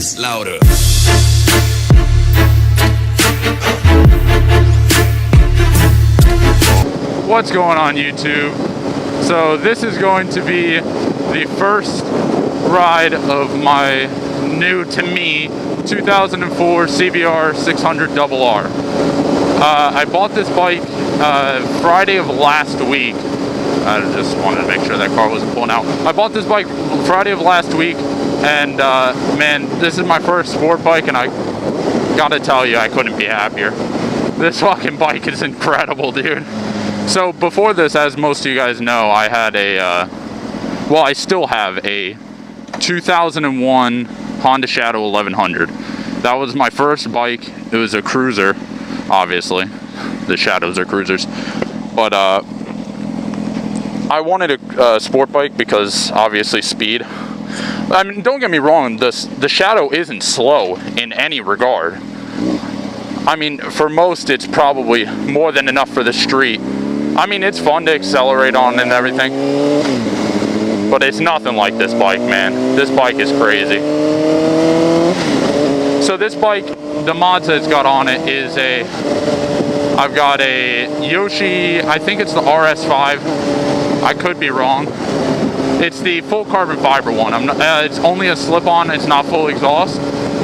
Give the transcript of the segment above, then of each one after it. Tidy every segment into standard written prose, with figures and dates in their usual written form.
Sings louder. What's going on YouTube? So this is going to be the first ride of my new to me 2004 CBR600rr. I bought this bike Friday of last week. I just wanted to make sure that car wasn't pulling out. I bought this bike Friday of last week, and man, this is my first sport bike, and I gotta tell you, I couldn't be happier. This fucking bike is incredible, dude. So before this, as most of you guys know, I had a, well, I still have a 2001 Honda Shadow 1100. That was my first bike. It was a cruiser, obviously. The Shadows are cruisers. But I wanted a sport bike because obviously speed. I mean, don't get me wrong, the Shadow isn't slow in any regard. I mean, for most, it's probably more than enough for the street. I mean, it's fun to accelerate on and everything, but it's nothing like this bike, man. This bike is crazy. So this bike, the mods that it's got on it is I've got a Yoshi, I think it's the RS5. I could be wrong. It's the full carbon fiber one. It's only a slip-on, it's not full exhaust.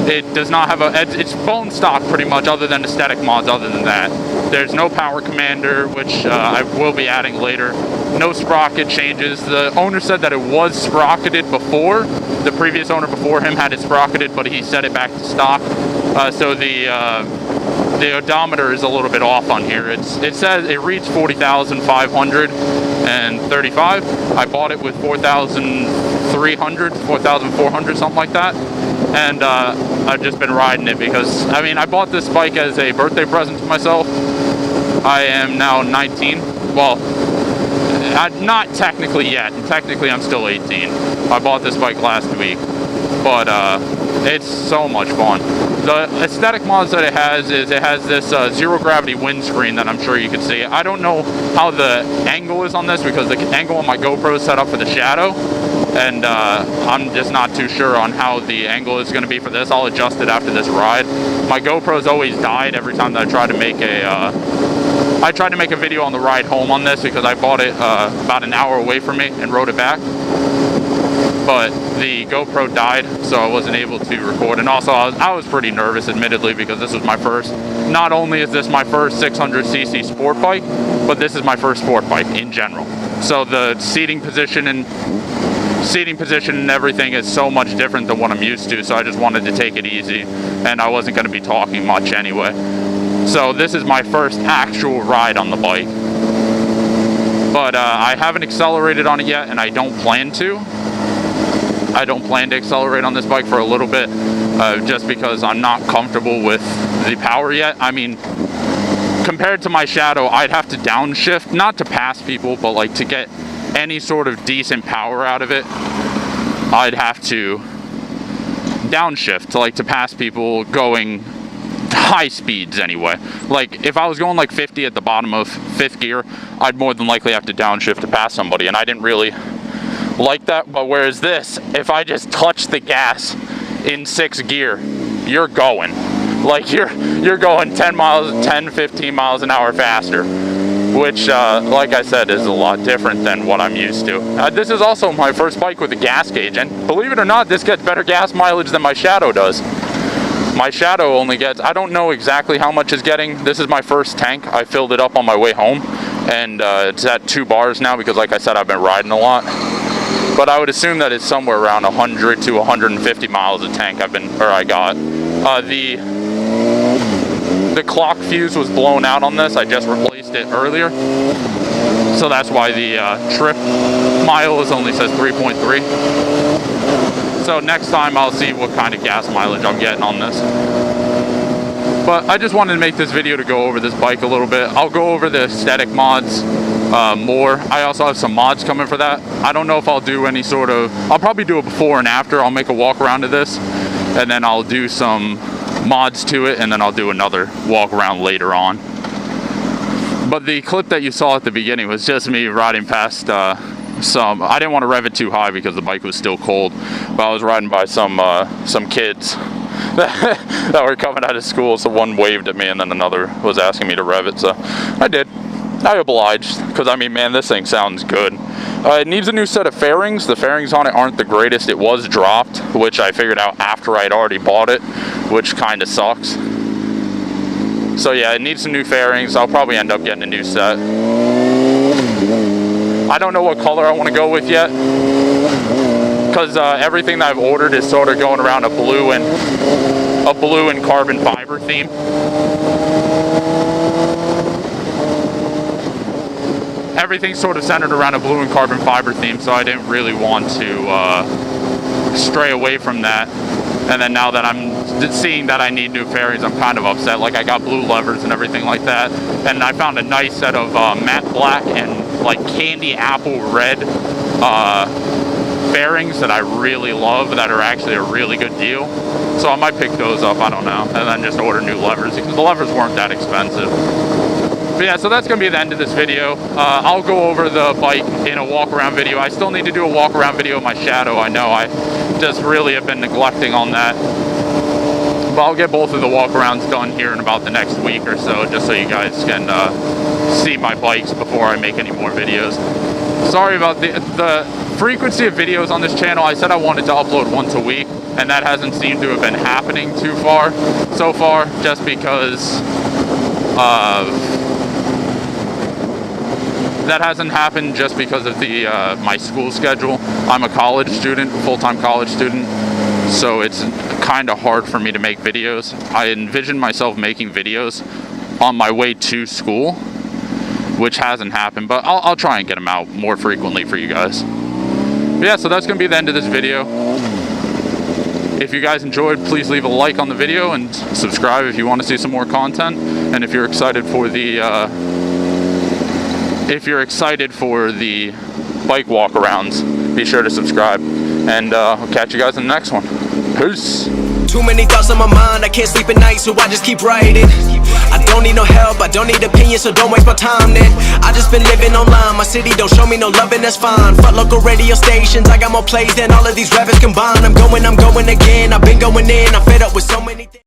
It does not have it's bone stock pretty much, other than aesthetic mods other than that. There's no power commander, which I will be adding later. No sprocket changes. The owner said that it was sprocketed before. The previous owner before him had it sprocketed, but he set it back to stock. So the odometer is a little bit off on here. It says it reads 40,535. I bought it with 4,300, 4,400, something like that. And I've just been riding it because, I mean, I bought this bike as a birthday present to myself. I am now 19. Well, not technically yet. Technically, I'm still 18. I bought this bike last week. But it's so much fun. The aesthetic mods that it has is it has this zero gravity windscreen that I'm sure you can see. I don't know how the angle is on this because the angle on my GoPro is set up for the Shadow. And I'm just not too sure on how the angle is going to be for this. I'll adjust it after this ride. My GoPro's always died every time that I try to make a video on the ride home on this because I bought it about an hour away from me and rode it back. But the GoPro died, so I wasn't able to record. And also, I was pretty nervous, admittedly, because this was my first. Not only is this my first 600cc sport bike, but this is my first sport bike in general. So the seating position and everything is so much different than what I'm used to, so I just wanted to take it easy, and I wasn't going to be talking much anyway. So this is my first actual ride on the bike. But I haven't accelerated on it yet, and I don't plan to. I don't plan to accelerate on this bike for a little bit, just because I'm not comfortable with the power yet. I mean, compared to my Shadow, I'd have to downshift, not to pass people, but like to get any sort of decent power out of it. I'd have to downshift to pass people going high speeds anyway. Like if I was going like 50 at the bottom of 5th gear, I'd more than likely have to downshift to pass somebody, and I didn't really like that. But whereas this, if I just touch the gas in 6th gear, you're going. Like you're going 10, 15 miles an hour faster, which like I said is a lot different than what I'm used to. This is also my first bike with a gas gauge, and believe it or not, this gets better gas mileage than my Shadow does. My Shadow only gets, I don't know exactly how much it's getting. This is my first tank. I filled it up on my way home, and it's at 2 bars now because, like I said, I've been riding a lot. But I would assume that it's somewhere around 100 to 150 miles a tank I got. The clock fuse was blown out on this. I just replaced it earlier. So that's why the trip miles only says 3.3. So next time I'll see what kind of gas mileage I'm getting on this. But I just wanted to make this video to go over this bike a little bit. I'll go over the aesthetic mods more. I also have some mods coming for that. I don't know if I'll do any sort of, I'll probably do a before and after. I'll make a walk around of this, and then I'll do some mods to it, and then I'll do another walk around later on. But the clip that you saw at the beginning was just me riding past I didn't want to rev it too high because the bike was still cold, but I was riding by some kids that were coming out of school, so one waved at me and then another was asking me to rev it, so I did. I obliged, because I mean, man, this thing sounds good. It needs a new set of fairings. The fairings on it aren't the greatest. It was dropped, which I figured out after I'd already bought it, which kind of sucks. So yeah, it needs some new fairings. I'll probably end up getting a new set. I don't know what color I want to go with yet, because everything that I've ordered is sort of going around a blue and carbon fiber theme. Everything's sort of centered around a blue and carbon fiber theme, so I didn't really want to stray away from that. And then now that I'm seeing that I need new fairings, I'm kind of upset. Like, I got blue levers and everything like that, and I found a nice set of matte black and like candy apple red fairings that I really love, that are actually a really good deal. So I might pick those up, I don't know, and then just order new levers, because the levers weren't that expensive. But yeah, so that's going to be the end of this video. I'll go over the bike in a walk around video. I still need to do a walk around video of my Shadow. I know I just really have been neglecting on that. But I'll get both of the walk arounds done here in about the next week or so, just so you guys can see my bikes before I make any more videos. Sorry about the frequency of videos on this channel. I said I wanted to upload once a week, and that hasn't seemed to have been happening so far, just because that hasn't happened just because of the my school schedule. I'm a college student, full-time college student, so it's kind of hard for me to make videos. I envision myself making videos on my way to school, which hasn't happened, but I'll try and get them out more frequently for you guys. But yeah, so that's going to be the end of this video. If you guys enjoyed, please leave a like on the video and subscribe if you want to see some more content. And if you're excited for the bike walk-arounds, be sure to subscribe. And I'll catch you guys in the next one. Peace. Too many thoughts on my mind, I can't sleep at night, so I just keep writing. I don't need no help, I don't need opinions, so don't waste my time then. I just been living online, my city don't show me no love, and that's fine. Fuck local radio stations, I got more plays than all of these rappers combined. I'm going again, I've been going in, I'm fed up with so many things.